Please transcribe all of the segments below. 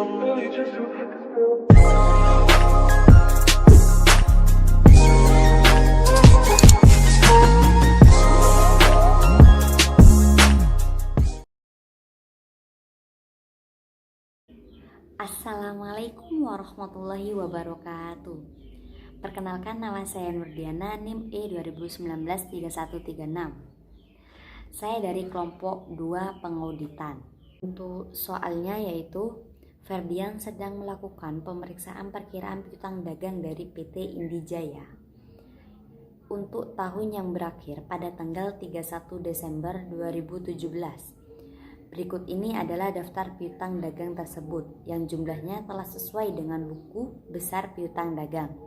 Assalamualaikum warahmatullahi wabarakatuh. Perkenalkan, nama saya Nurdiana, NIM E20193136. Saya dari kelompok 2 pengauditan. Untuk soalnya yaitu Ferdian sedang melakukan pemeriksaan perkiraan piutang dagang dari PT Indijaya untuk tahun yang berakhir pada tanggal 31 Desember 2017. Berikut ini adalah daftar piutang dagang tersebut yang jumlahnya telah sesuai dengan buku besar piutang dagang.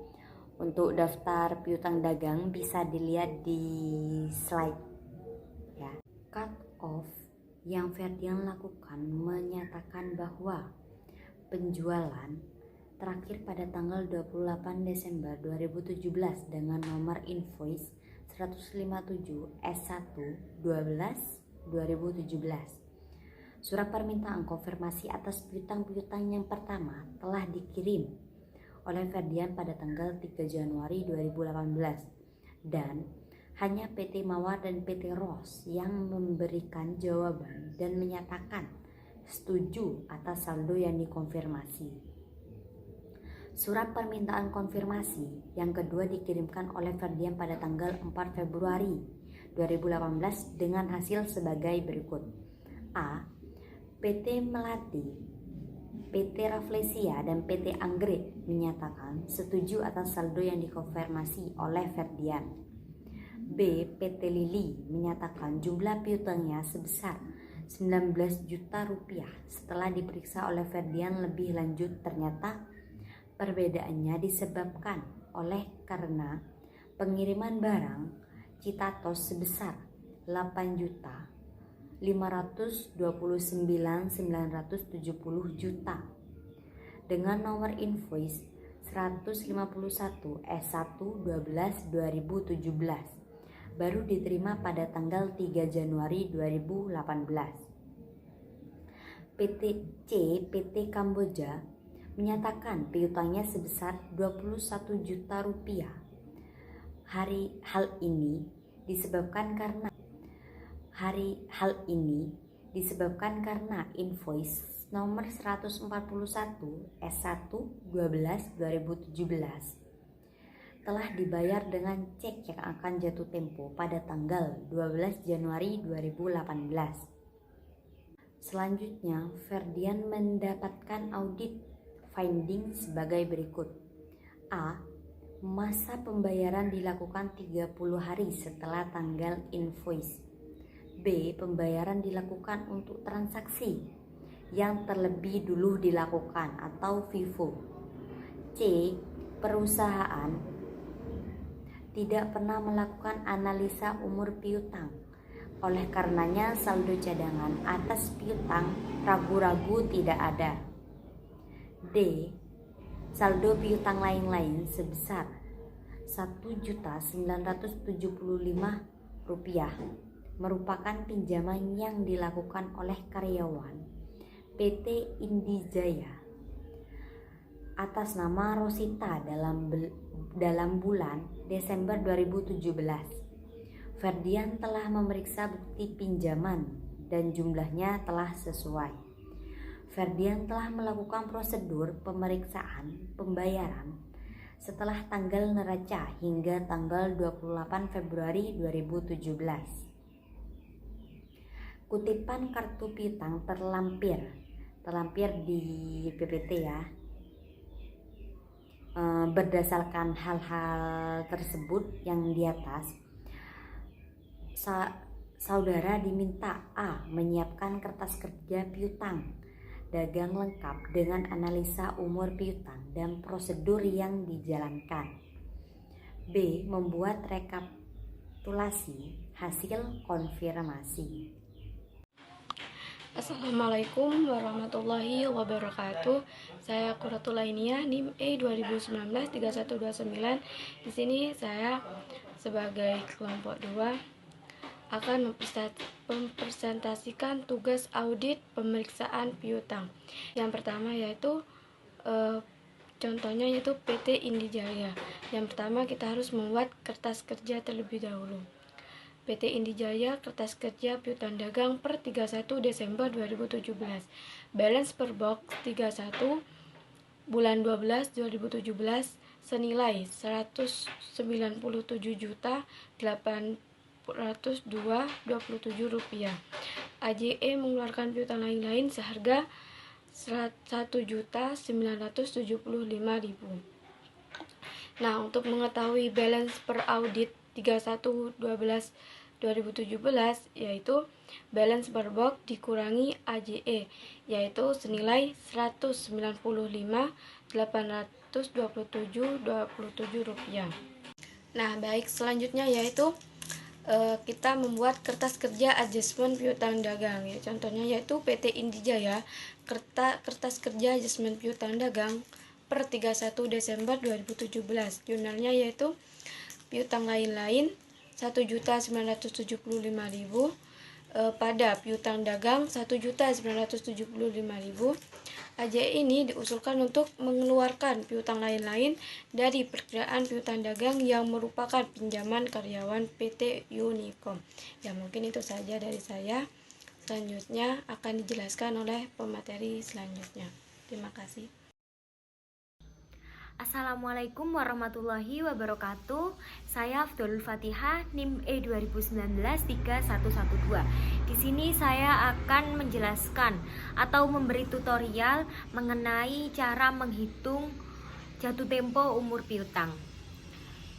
Untuk daftar piutang dagang bisa dilihat di slide ya. Cut off yang Ferdian lakukan menyatakan bahwa penjualan terakhir pada tanggal 28 Desember 2017 dengan nomor invoice 157 S1 12 2017. Surat permintaan konfirmasi atas piutang-piutang yang pertama telah dikirim oleh Ferdian pada tanggal 3 Januari 2018 dan hanya PT Mawar dan PT Ros yang memberikan jawaban dan menyatakan setuju atas saldo yang dikonfirmasi. Surat permintaan konfirmasi yang kedua dikirimkan oleh Ferdian pada tanggal 4 Februari 2018 dengan hasil sebagai berikut. A. PT Melati, PT Rafflesia, dan PT Anggrek menyatakan setuju atas saldo yang dikonfirmasi oleh Ferdian. B. PT Lili menyatakan jumlah piutangnya sebesar 19 juta rupiah. Setelah diperiksa oleh Ferdian lebih lanjut, ternyata perbedaannya disebabkan oleh karena pengiriman barang Citatos sebesar 8 juta 529.970 juta dengan nomor invoice 151 S1 12 2017 baru diterima pada tanggal 3 Januari 2018. PT Kamboja menyatakan piutangnya sebesar 21 juta rupiah. Hal ini disebabkan karena invoice nomor 141 S1 12 2017 telah dibayar dengan cek yang akan jatuh tempo pada tanggal 12 Januari 2018. Selanjutnya, Ferdian mendapatkan audit finding sebagai berikut. A. Masa pembayaran dilakukan 30 hari setelah tanggal invoice. B. Pembayaran dilakukan untuk transaksi yang terlebih dulu dilakukan atau FIFO. C. Perusahaan tidak pernah melakukan analisa umur piutang. Oleh karenanya saldo cadangan atas piutang ragu-ragu tidak ada. D. Saldo piutang lain-lain sebesar Rp1.975 merupakan pinjaman yang dilakukan oleh karyawan PT Indijaya atas nama Rosita dalam bulan Desember 2017. Ferdian telah memeriksa bukti pinjaman dan jumlahnya telah sesuai. Ferdian telah melakukan prosedur pemeriksaan pembayaran setelah tanggal neraca hingga tanggal 28 Februari 2017. Kutipan kartu piutang terlampir di PPT ya. Berdasarkan hal-hal tersebut yang di atas, saudara diminta A. Menyiapkan kertas kerja piutang dagang lengkap dengan analisa umur piutang dan prosedur yang dijalankan. B. Membuat rekapitulasi hasil konfirmasi. Assalamualaikum warahmatullahi wabarakatuh. Saya Quratul Ainiyah, NIM E20193129. Di sini saya sebagai kelompok 2 akan mempresentasikan tugas audit pemeriksaan piutang. Yang pertama yaitu contohnya yaitu PT Indijaya. Yang pertama kita harus membuat kertas kerja terlebih dahulu. PT Indijaya kertas kerja piutang dagang per 31 Desember 2017. Balance per box 31 bulan 12 2017 senilai 197.802.27 rupiah. AJE mengeluarkan piutang lain-lain seharga 100.975.000. Nah, untuk mengetahui balance per audit 31/12/2017 yaitu balance per box dikurangi AJE yaitu senilai 195.827.27 rupiah. Nah, baik, selanjutnya yaitu kita membuat kertas kerja adjustment piutang dagang ya. Contohnya yaitu PT Indijaya kertas kerja adjustment piutang dagang per 31 Desember 2017. Jurnalnya yaitu piutang lain-lain 1.975.000 pada piutang dagang 1.975.000. AJE ini diusulkan untuk mengeluarkan piutang lain-lain dari perkiraan piutang dagang yang merupakan pinjaman karyawan PT Unicom. Ya, mungkin itu saja dari saya. Selanjutnya akan dijelaskan oleh pemateri selanjutnya. Terima kasih. Assalamualaikum warahmatullahi wabarakatuh. Saya Afdolul Fatihah, NIM E 2019-3112. Di sini saya akan menjelaskan atau memberi tutorial mengenai cara menghitung jatuh tempo umur piutang.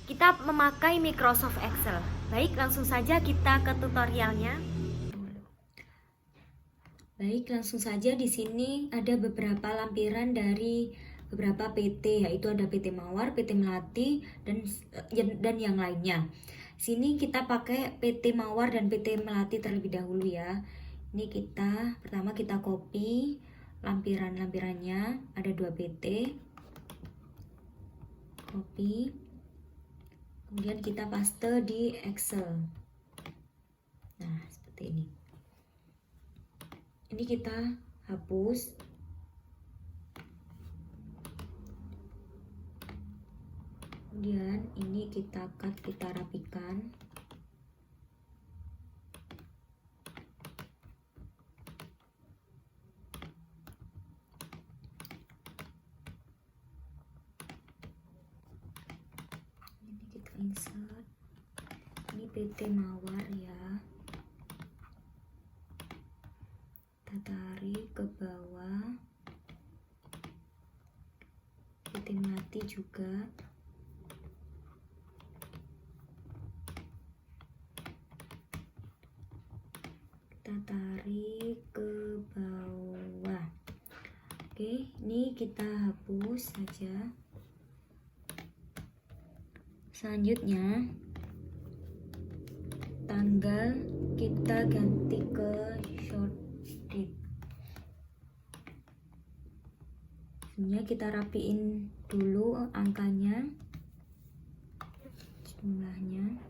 Kita memakai Microsoft Excel. Baik, langsung saja kita ke tutorialnya. Baik, langsung saja. Di sini ada beberapa lampiran dari beberapa PT, yaitu ada PT Mawar, PT Melati, dan yang lainnya. Sini kita pakai PT Mawar dan PT Melati terlebih dahulu ya. Ini pertama kita copy lampirannya, ada 2 PT. Copy. Kemudian kita paste di Excel. Nah, seperti ini. Ini kita hapus. Kemudian ini kita cut, kita rapikan. Ini kita insert. Ini PT Mawar ya. Kita tarik ke bawah. PT Melati juga. Tarik ke bawah. Oke, ini kita hapus saja. Selanjutnya tanggal kita ganti ke short date. Sebenarnya kita rapiin dulu angkanya, jumlahnya.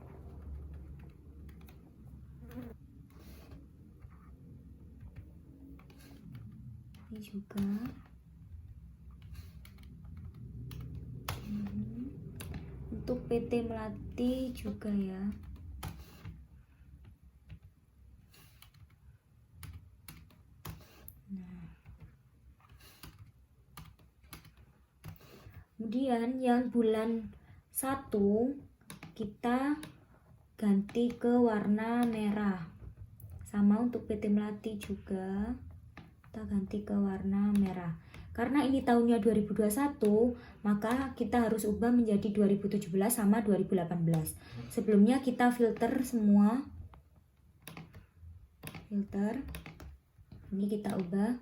Ini juga untuk PT Melati juga ya. Nah, kemudian yang bulan 1 kita ganti ke warna merah. Sama untuk PT Melati juga kita ganti ke warna merah. Karena ini tahunnya 2021, maka kita harus ubah menjadi 2017 sama 2018. Sebelumnya kita filter semua. Filter. Ini kita ubah.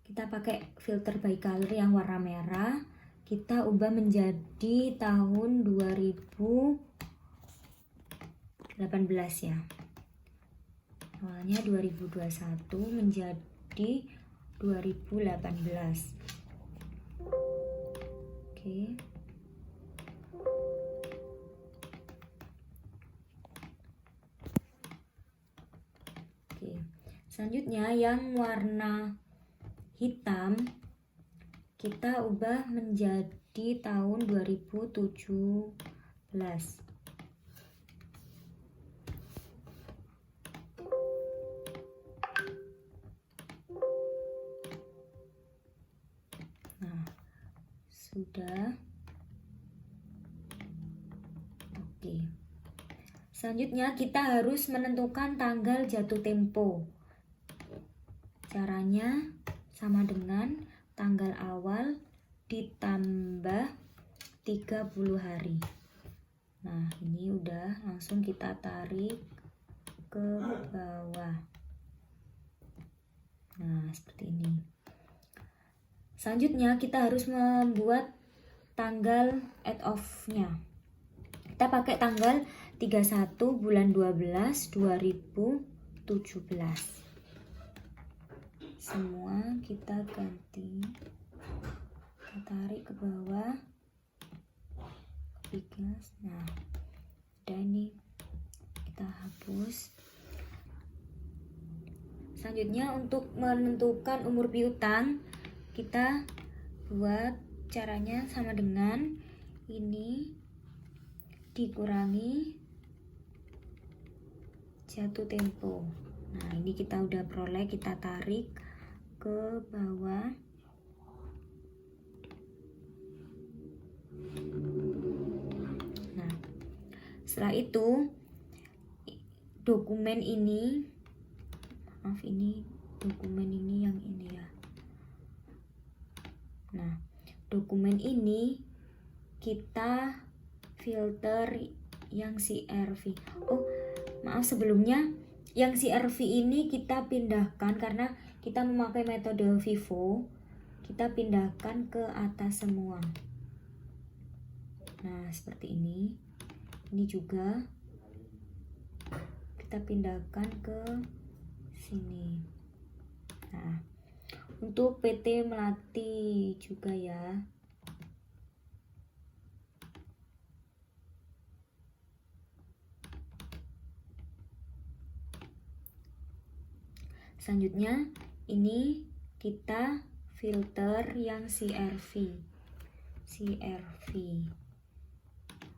Kita pakai filter by color yang warna merah. Kita ubah menjadi tahun 2018 ya. Awalnya 2021 menjadi 2018. Oke. Selanjutnya yang warna hitam kita ubah menjadi tahun 2017. Nah, sudah. Oke. Selanjutnya kita harus menentukan tanggal jatuh tempo. Caranya sama dengan tanggal awal ditambah 30 hari. Nah, ini udah langsung kita tarik ke bawah. Nah, seperti ini. Selanjutnya kita harus membuat tanggal add off-nya. Kita pakai tanggal 31 bulan 12 2017. Semua kita ganti, kita tarik ke bawah, bigas. Nah, udah, ini kita hapus. Selanjutnya untuk menentukan umur piutang, kita buat caranya sama dengan ini dikurangi jatuh tempo. Nah, ini kita udah peroleh, kita tarik ke bawah. Nah, setelah itu dokumen ini, maaf, ini dokumen ini yang ini ya. Nah, dokumen ini kita filter yang CRV. Oh, maaf, sebelumnya yang CRV ini kita pindahkan karena kita memakai metode Vivo. Kita pindahkan ke atas semua. Nah, seperti ini. Ini juga kita pindahkan ke sini. Nah, untuk PT Melati juga ya. Selanjutnya ini kita filter yang CRV.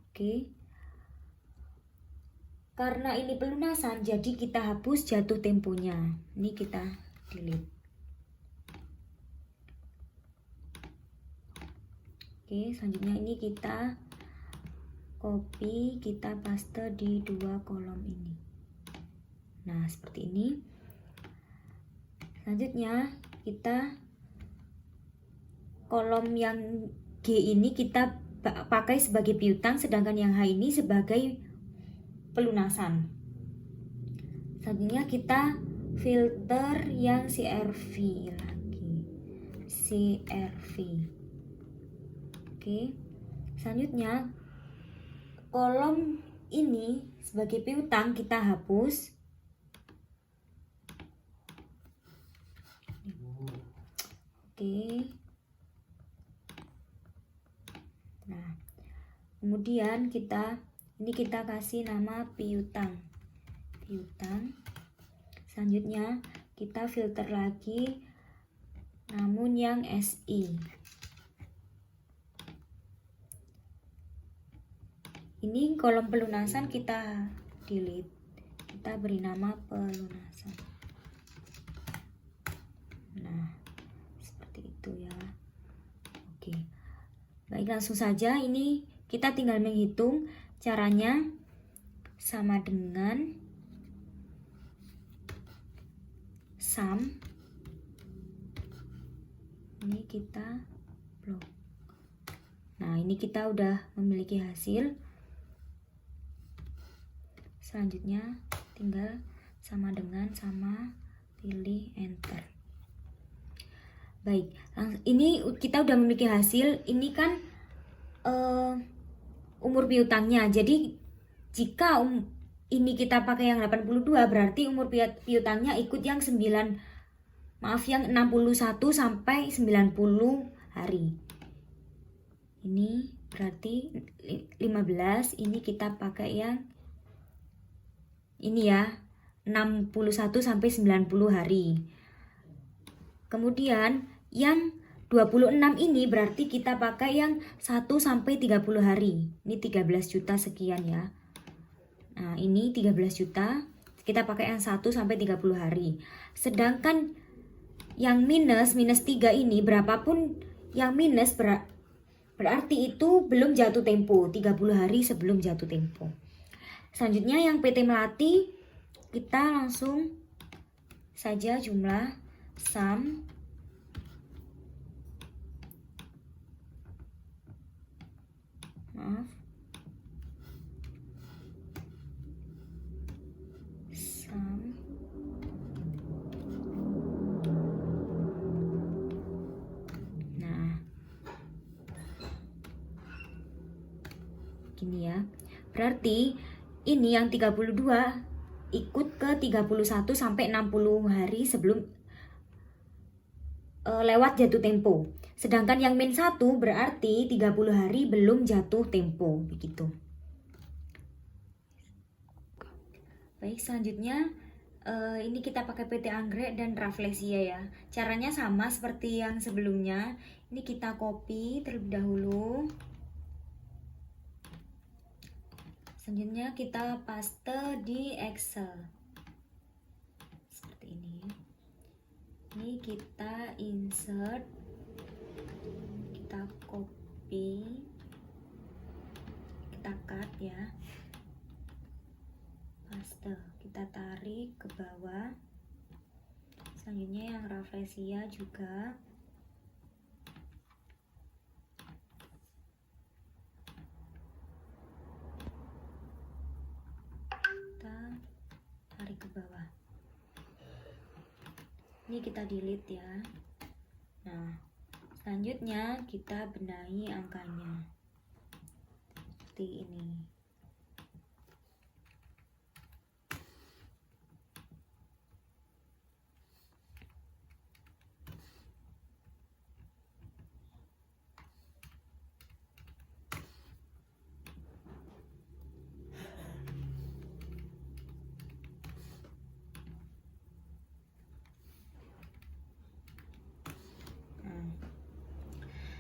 Oke. Karena ini pelunasan, jadi kita hapus jatuh temponya. Ini kita delete. Oke, selanjutnya ini kita copy, kita paste di dua kolom ini. Nah, seperti ini. Selanjutnya kita kolom yang G ini kita pakai sebagai piutang, sedangkan yang H ini sebagai pelunasan. Selanjutnya kita filter yang CRV lagi. CRV. Oke. Selanjutnya kolom ini sebagai piutang kita hapus. Oke. Nah, kemudian kita kasih nama piutang. Selanjutnya kita filter lagi, namun yang SI. Ini kolom pelunasan kita delete. Kita beri nama pelunasan. Nah, seperti itu ya. Oke. Baik, langsung saja ini kita tinggal menghitung. Caranya sama dengan sum. Ini kita blok. Nah, ini kita udah memiliki hasil. Selanjutnya tinggal sama dengan, sama, pilih enter. Baik, ini kita udah memiliki hasil. Ini kan umur piutangnya. Jadi jika ini kita pakai yang 82, berarti umur piutangnya ikut yang 61 sampai 90 hari. Ini berarti 15, ini kita pakai yang ini ya, 61 sampai 90 hari. Kemudian yang 26 ini berarti kita pakai yang 1 sampai 30 hari. Ini 13 juta sekian ya. Nah, ini 13 juta. Kita pakai yang 1 sampai 30 hari. Sedangkan yang minus 3 ini berapapun yang minus berarti itu belum jatuh tempo, 30 hari sebelum jatuh tempo. Selanjutnya yang PT Melati, kita langsung saja jumlah sum sum gini ya. Berarti ini yang 32 ikut ke 31 sampai 60 hari sebelum lewat jatuh tempo. Sedangkan yang min 1 berarti 30 hari belum jatuh tempo, begitu. Baik, selanjutnya ini kita pakai PT Anggrek dan Rafflesia ya. Caranya sama seperti yang sebelumnya. Ini kita copy terlebih dahulu. Selanjutnya kita paste di Excel. Seperti ini. Ini kita insert, kita copy, kita cut ya, paste, kita tarik ke bawah. Selanjutnya yang Rafflesia juga kita tarik ke bawah. Ini kita delete ya. Nah, selanjutnya kita benahi angkanya seperti ini.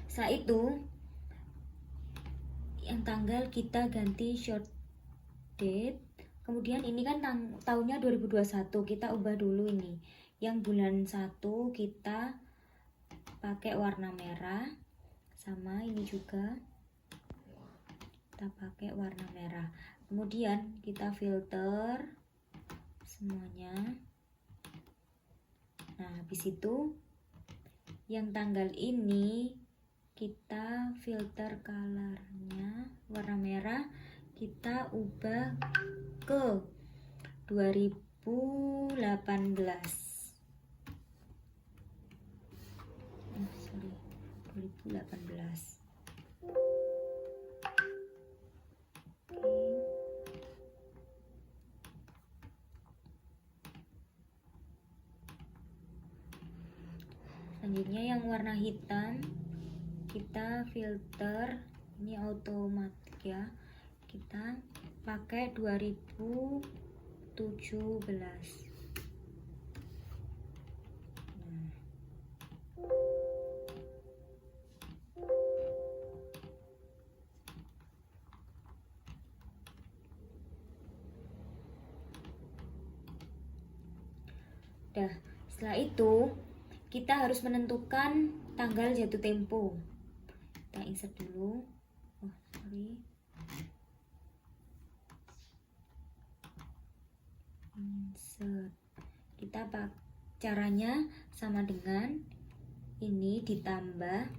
Setelah itu yang tanggal kita ganti short date. Kemudian ini kan tahunnya 2021, kita ubah dulu ini. Yang bulan 1 kita pakai warna merah, sama ini juga kita pakai warna merah. Kemudian kita filter semuanya. Nah, habis itu yang tanggal ini kita filter colornya warna merah, kita ubah ke 2018. Sorry, 2018. Selanjutnya yang warna hitam kita filter, ini otomatis ya, kita pakai 2017. Nah, setelah itu kita harus menentukan tanggal jatuh tempo. Kita insert dulu. Oh, sorry. Insert. Kita caranya sama dengan ini ditambah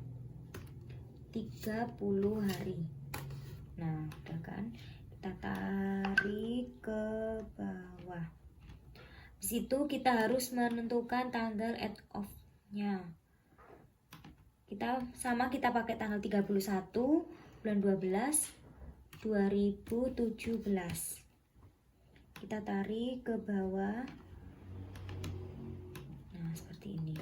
30 hari. Nah, udah kan? Kita tarik ke bawah. Di situ kita harus menentukan tanggal add off-nya. Kita pakai tanggal 31 bulan 12 2017. Kita tarik ke bawah. Nah, seperti ini.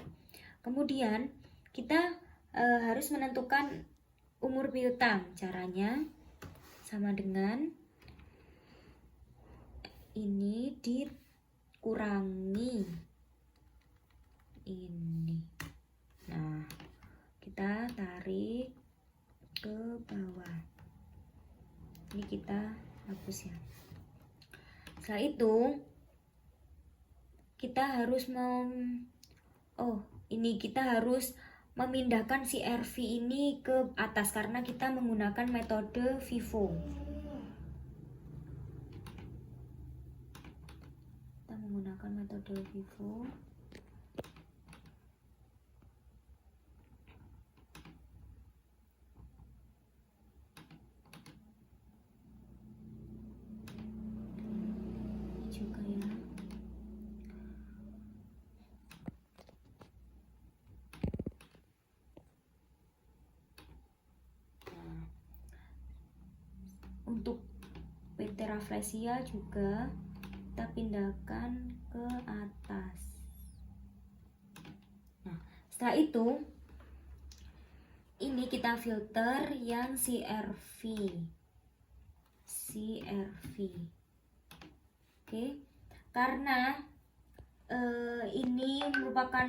Kemudian kita harus menentukan umur piutang. Caranya sama dengan ini kurangi ini. Nah, kita tarik ke bawah. Ini kita hapus ya. Setelah itu kita harus kita harus memindahkan si RV ini ke atas karena kita menggunakan metode FIFO. Kita menggunakan metode FIFO. Ini juga ya. Untuk PT Rafflesia juga kita pindahkan ke atas. Nah, setelah itu ini kita filter yang CRV. Oke, karena ini merupakan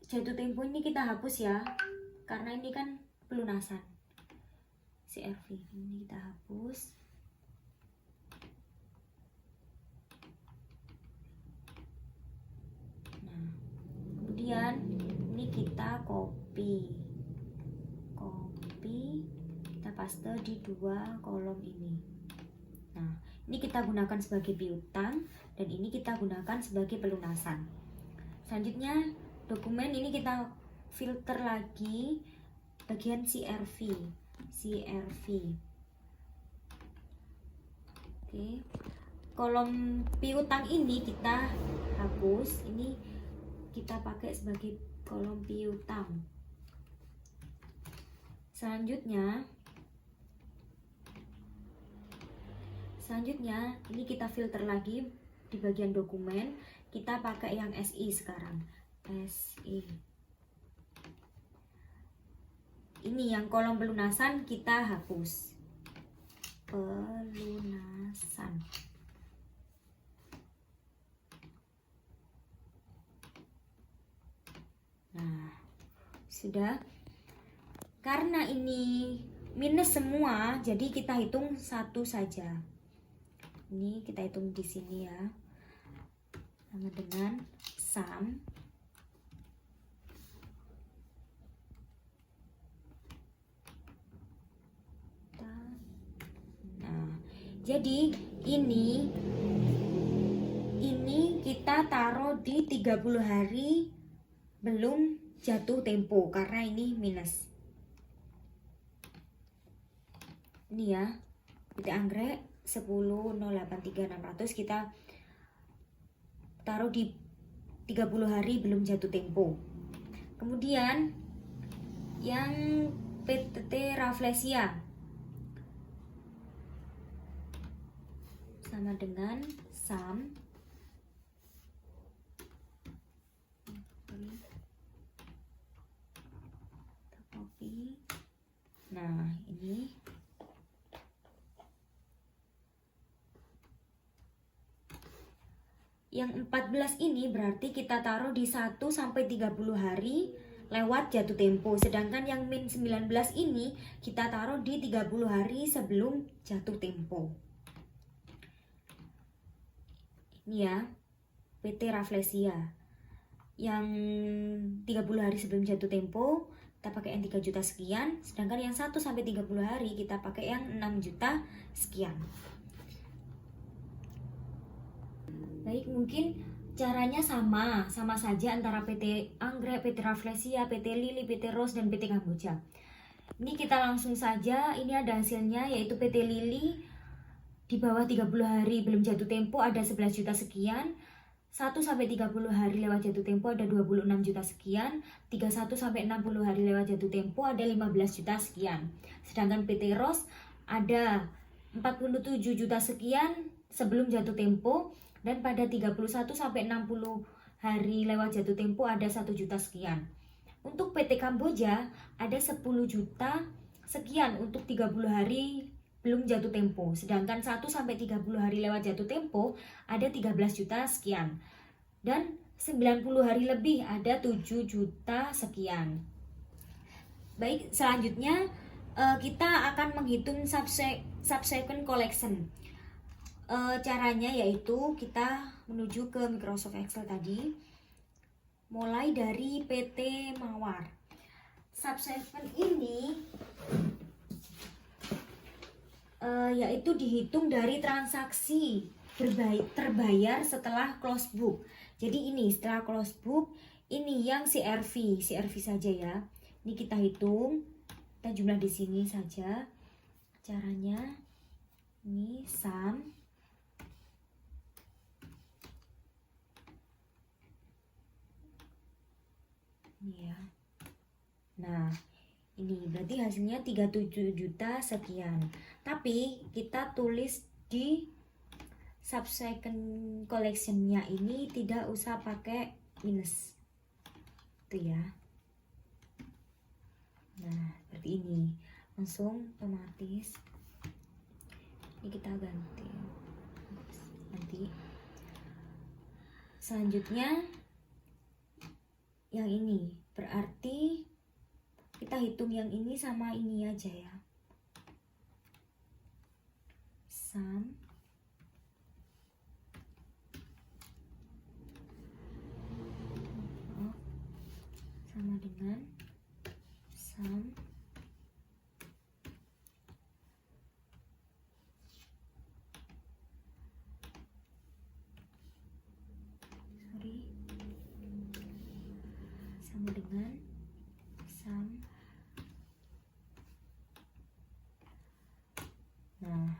jatuh tempo, ini kita hapus ya, karena ini kan pelunasan. CRV ini kita hapus. Nah, kemudian ini kita copy, kita paste di dua kolom ini. Nah, ini kita gunakan sebagai piutang dan ini kita gunakan sebagai pelunasan. Selanjutnya dokumen ini kita filter lagi bagian CRV. Oke, kolom piutang ini kita hapus, ini kita pakai sebagai kolom piutang. Selanjutnya ini kita filter lagi di bagian dokumen, kita pakai yang SI sekarang. SI. Ini yang kolom pelunasan kita hapus. Pelunasan. Nah, sudah. Karena ini minus semua, jadi kita hitung satu saja. Ini kita hitung di sini ya. Sama dengan sum. Jadi ini kita taruh di 30 hari belum jatuh tempo karena ini minus. Ini ya, PT Anggrek 10.083.600 kita taruh di 30 hari belum jatuh tempo. Kemudian yang PT Rafflesia sama dengan sum copy. Nah, ini yang 14 ini berarti kita taruh di 1 sampai 30 hari lewat jatuh tempo, sedangkan yang min 19 ini kita taruh di 30 hari sebelum jatuh tempo. Ini ya, PT Rafflesia yang 30 hari sebelum jatuh tempo kita pakai yang 3 juta sekian, sedangkan yang 1 sampai 30 hari kita pakai yang 6 juta sekian. Baik, mungkin caranya sama saja antara PT Anggrek, PT Rafflesia, PT Lili, PT Rose, dan PT Kamboja. Ini kita langsung saja, ini ada hasilnya, yaitu PT Lili di bawah 30 hari belum jatuh tempo ada 11 juta sekian, 1 sampai 30 hari lewat jatuh tempo ada 26 juta sekian, 31 sampai 60 hari lewat jatuh tempo ada 15 juta sekian. Sedangkan PT Rose ada 47 juta sekian sebelum jatuh tempo, dan pada 31 sampai 60 hari lewat jatuh tempo ada 1 juta sekian. Untuk PT Kamboja ada 10 juta sekian untuk 30 hari belum jatuh tempo. Sedangkan 1 sampai 30 hari lewat jatuh tempo ada 13 juta sekian. Dan 90 hari lebih ada 7 juta sekian. Baik, selanjutnya kita akan menghitung subsequent collection. Caranya yaitu kita menuju ke Microsoft Excel tadi, mulai dari PT Mawar. Subsequent ini yaitu dihitung dari transaksi terbayar setelah close book. Jadi ini setelah close book, ini yang CRV saja ya. Ini kita hitung, kita jumlah di sini saja. Caranya ini sum ini ya. Nah, ini berarti hasilnya 37 juta sekian. Tapi kita tulis di subsequent collection-nya ini tidak usah pakai minus. Itu ya. Nah, seperti ini. Langsung otomatis. Ini kita ganti. Selanjutnya yang ini. Berarti kita hitung yang ini sama ini aja ya. Sum sama dengan sum sama dengan sum. Nah,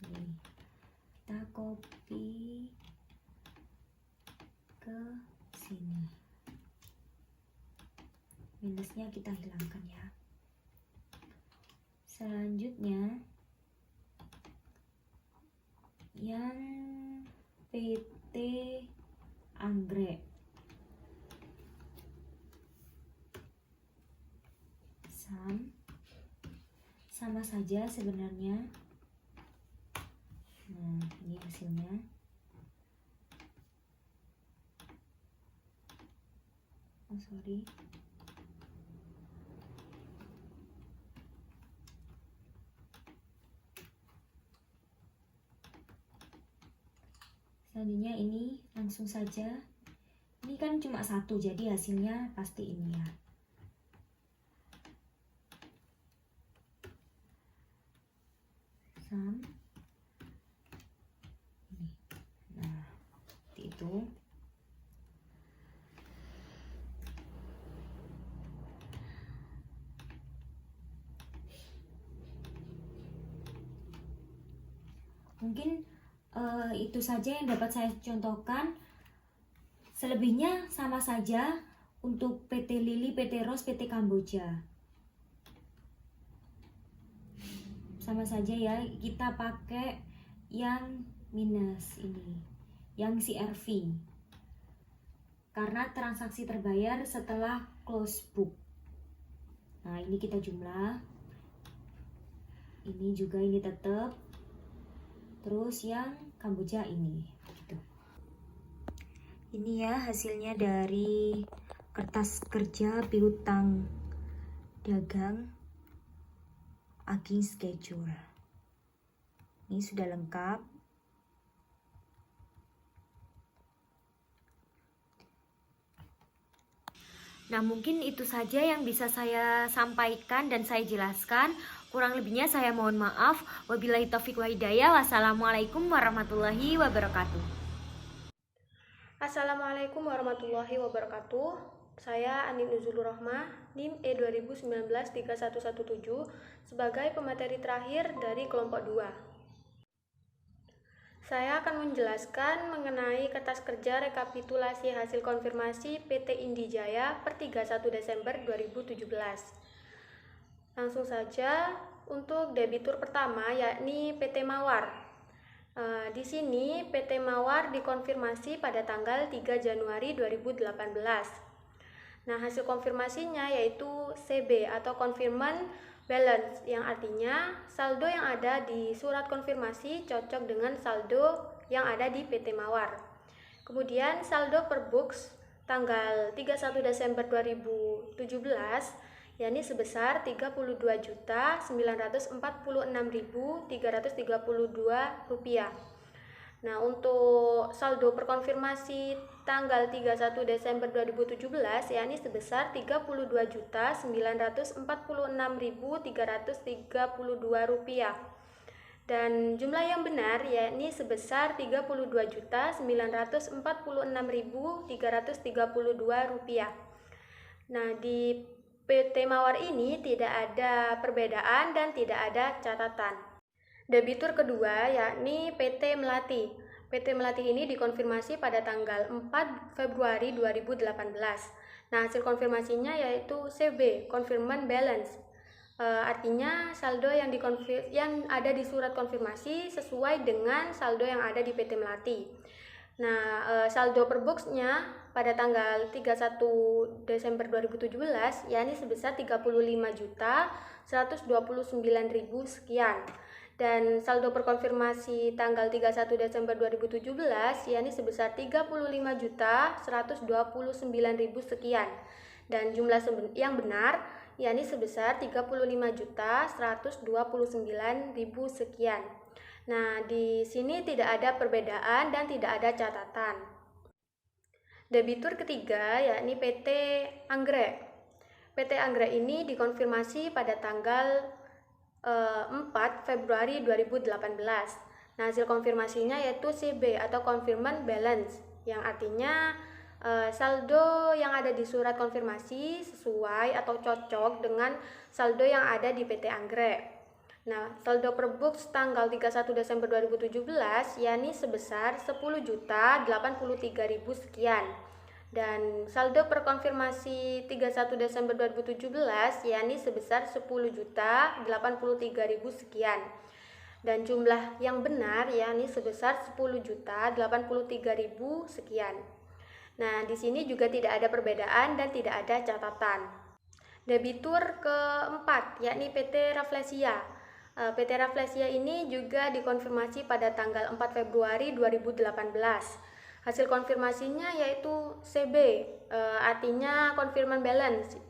ini kita copy ke sini. Minusnya kita hilangkan ya. Selanjutnya yang PT Anggrek. Sum sama saja sebenarnya. Nah, ini hasilnya. Oh, sorry. Selanjutnya ini langsung saja. Ini kan cuma satu, jadi hasilnya pasti ini ya. Sum. Ini. Nah, seperti itu. Mungkin itu saja yang dapat saya contohkan. Selebihnya sama saja untuk PT Lili, PT Ros, PT Kamboja. Sama saja ya, kita pakai yang minus ini, yang CRV. Karena transaksi terbayar setelah close book. Nah, ini kita jumlah. Ini juga ini tetap. Terus yang Kamboja ini gitu. Ini ya hasilnya dari kertas kerja piutang dagang aging schedule. Ini sudah lengkap. Nah, mungkin itu saja yang bisa saya sampaikan dan saya jelaskan. Kurang lebihnya saya mohon maaf. Wabillahi taufiq wa hidayah. Wassalamualaikum warahmatullahi wabarakatuh. Assalamualaikum warahmatullahi wabarakatuh. Saya Anin Nuzulur Rahmah, NIM E2019-3117 sebagai pemateri terakhir dari kelompok 2. Saya akan menjelaskan mengenai kertas kerja rekapitulasi hasil konfirmasi PT Indijaya per 31 Desember 2017. Langsung saja untuk debitur pertama yakni PT Mawar. Di sini PT Mawar dikonfirmasi pada tanggal 3 Januari 2018. Nah, hasil konfirmasinya yaitu CB atau Confirmation balance, yang artinya saldo yang ada di surat konfirmasi cocok dengan saldo yang ada di PT Mawar. Kemudian saldo per books tanggal 31 Desember 2017 yakni sebesar Rp39.446.332. Nah, untuk saldo perkonfirmasi tanggal 31 Desember 2017 yakni sebesar Rp32.946.332. Dan jumlah yang benar yakni sebesar Rp32.946.332. Nah, di PT Mawar ini tidak ada perbedaan dan tidak ada catatan. Debitur kedua yakni PT Melati. PT Melati ini dikonfirmasi pada tanggal 4 Februari 2018. Nah, hasil konfirmasinya yaitu CB, Confirmation Balance. Artinya saldo yang ada di surat konfirmasi sesuai dengan saldo yang ada di PT Melati. Nah, saldo per boxnya pada tanggal 31 Desember 2017 yakni sebesar 35.129.000 sekian. Dan saldo perkonfirmasi tanggal 31 Desember 2017 yakni sebesar 35.129.000 sekian. Dan jumlah yang benar yakni sebesar 35.129.000 sekian. Nah, di sini tidak ada perbedaan dan tidak ada catatan. Debitur ketiga yakni PT Anggrek. PT Anggrek ini dikonfirmasi pada tanggal 4 Februari 2018. Nah, hasil konfirmasinya yaitu CB atau Confirmation Balance, yang artinya saldo yang ada di surat konfirmasi sesuai atau cocok dengan saldo yang ada di PT Anggrek. Nah, saldo per books tanggal 31 Desember 2017 yakni sebesar 10.083.000 sekian. Dan saldo per konfirmasi 31 Desember 2017 yakni sebesar 10.083.000 sekian. Dan jumlah yang benar yakni sebesar 10.083.000 sekian. Nah, di sini juga tidak ada perbedaan dan tidak ada catatan. Debitur keempat yakni PT Rafflesia. PT Rafflesia ini juga dikonfirmasi pada tanggal 4 Februari 2018. Hasil konfirmasinya yaitu CB, artinya Confirmation Balance,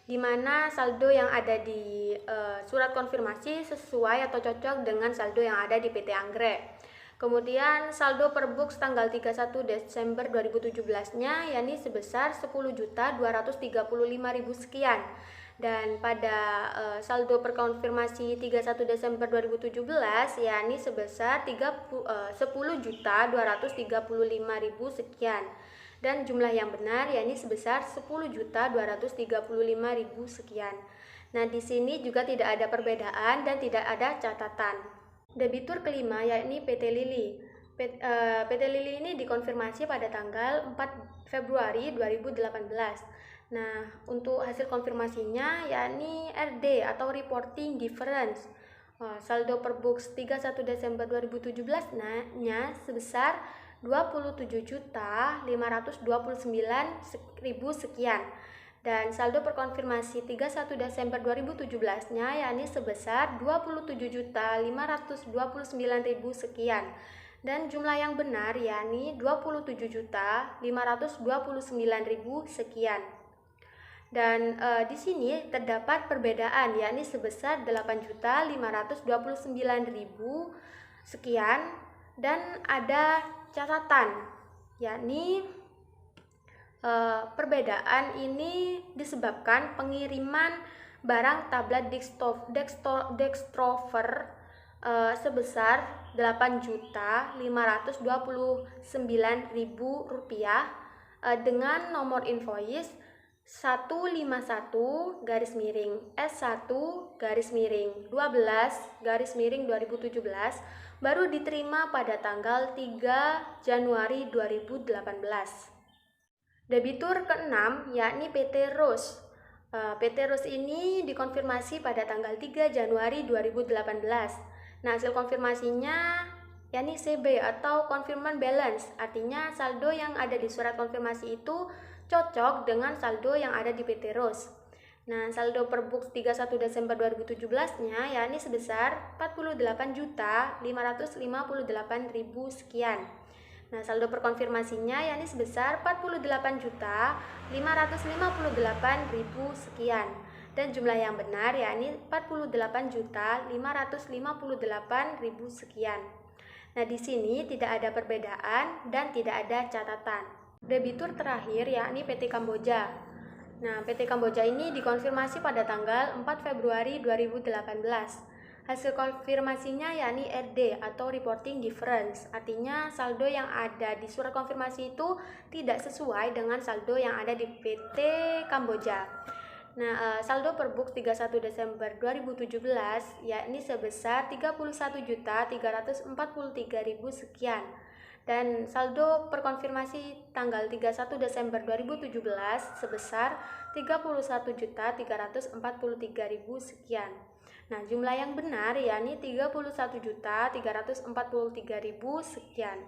di mana saldo yang ada di surat konfirmasi sesuai atau cocok dengan saldo yang ada di PT Anggrek. Kemudian saldo per books tanggal 31 Desember 2017-nya yakni sebesar 10.235.000 sekian. Dan pada saldo perkonfirmasi 31 Desember 2017 yakni sebesar 10.235.000 sekian. Dan jumlah yang benar yakni sebesar 10.235.000 sekian. Nah, di sini juga tidak ada perbedaan dan tidak ada catatan. Debitur kelima yakni PT Lili. PT Lili ini dikonfirmasi pada tanggal 4 Februari 2018. Nah, untuk hasil konfirmasinya yakni RD atau Reporting Difference. Saldo per books 31 Desember 2017-nya sebesar 27.529.000 sekian. Dan saldo per konfirmasi 31 Desember 2017-nya yakni sebesar 27.529.000 sekian. Dan jumlah yang benar yakni 27.529.000 sekian. Dan di sini terdapat perbedaan yakni sebesar 8.529.000 sekian, dan ada catatan yakni perbedaan ini disebabkan pengiriman barang tablet dextrover sebesar Rp8.529.000 dengan nomor invoice 151-S1-12-2017 baru diterima pada tanggal 3 Januari 2018. Debitur keenam yakni PT Rose. PT Rose ini dikonfirmasi pada tanggal 3 Januari 2018. Nah, hasil konfirmasinya yakni CB atau Confirmation Balance, artinya saldo yang ada di surat konfirmasi itu cocok dengan saldo yang ada di PT Rose. Nah, saldo per books 31 Desember 2017-nya yakni sebesar 48.558.000 sekian. Nah, saldo per konfirmasinya yakni sebesar 48.558.000 sekian. Dan jumlah yang benar yakni 48.558.000 sekian. Nah, di sini tidak ada perbedaan dan tidak ada catatan. Debitur terakhir yakni PT Kamboja. Nah, PT Kamboja ini dikonfirmasi pada tanggal 4 Februari 2018. Hasil konfirmasinya yakni RD atau Reporting Difference, artinya saldo yang ada di surat konfirmasi itu tidak sesuai dengan saldo yang ada di PT Kamboja. Nah, saldo per books 31 Desember 2017 yakni sebesar 31.343.000 sekian. Dan saldo per konfirmasi tanggal 31 Desember 2017 sebesar 31.343.000 sekian. Nah, jumlah yang benar yakni 31.343.000 sekian.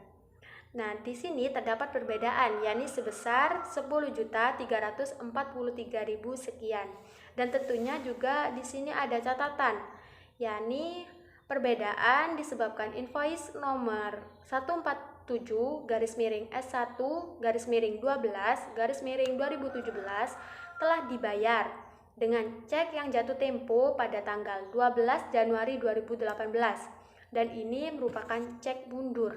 Nah, di sini terdapat perbedaan yakni sebesar 10.343.000 sekian. Dan tentunya juga di sini ada catatan yakni perbedaan disebabkan invoice nomor 147-S1-12-2017 telah dibayar dengan cek yang jatuh tempo pada tanggal 12 Januari 2018 dan ini merupakan cek mundur.